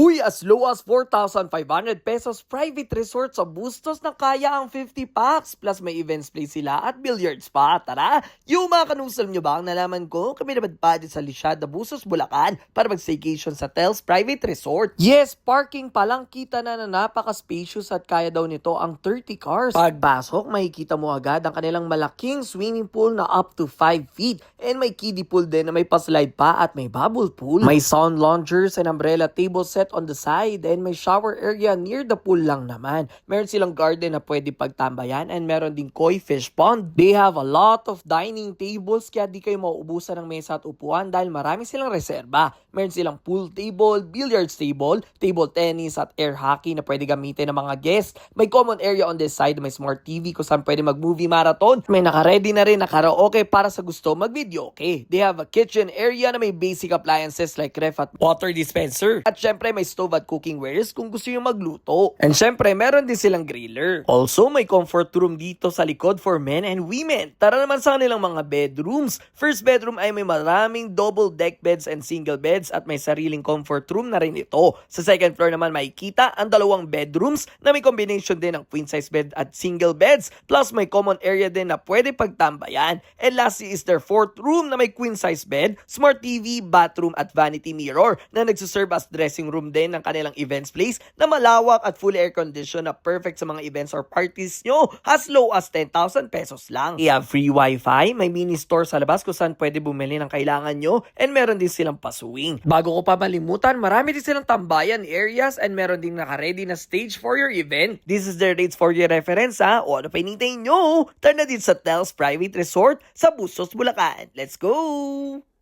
Uy, as low as 4,500 pesos private resort sa Bustos na kaya ang 50 packs. Plus may events place sila at billiards pa. Tara! Yung mga kanusal nyo ba ang nalaman ko? Kami naman pa din sa Lisiada, Bustos, Bulacan para mag-staycation sa Tels Private Resort. Yes, parking pa lang kita na napaka-spacious at kaya daw nito ang 30 cars. Pagpasok, makikita mo agad ang kanilang malaking swimming pool na up to 5 feet. And may kiddie pool din na may paslide pa at may bubble pool. May sound loungers and umbrella table set on the side and may shower area near the pool lang naman. Meron silang garden na pwede pagtambayan and meron din koi fish pond. They have a lot of dining tables kaya di kayo mauubusan ng mesa at upuan dahil marami silang reserba. Meron silang pool table, billiards table, table tennis at air hockey na pwede gamitin ng mga guests. May common area on this side, may smart TV kung saan pwede mag-movie marathon. May naka-ready na rin na karaoke para sa gusto mag-video okay. They have a kitchen area na may basic appliances like ref at water dispenser. At syempre may stove at cooking wares kung gusto nyo magluto. And syempre, meron din silang griller. Also, may comfort room dito sa likod for men and women. Tara naman sa kanilang mga bedrooms. First bedroom ay may maraming double deck beds and single beds at may sariling comfort room na rin ito. Sa second floor naman makikita ang dalawang bedrooms na may combination din ng queen size bed at single beds. Plus may common area din na pwede pagtambayan. And lastly is their fourth room na may queen size bed, smart TV, bathroom at vanity mirror na nagsiserve as dressing room din ng kanilang events place na malawak at fully air conditioned na perfect sa mga events or parties nyo as low as 10,000 pesos lang. They have free wifi, may mini store sa labas kung saan pwede bumili ng kailangan nyo and meron din silang pasuwing. Bago ko pa malimutan, marami din silang tambayan areas and meron din naka-ready na stage for your event. This is their dates for your reference ha. O ano pa hinintay nyo? Tara na din sa Tels Private Resort sa Bustos, Bulacan. Let's go!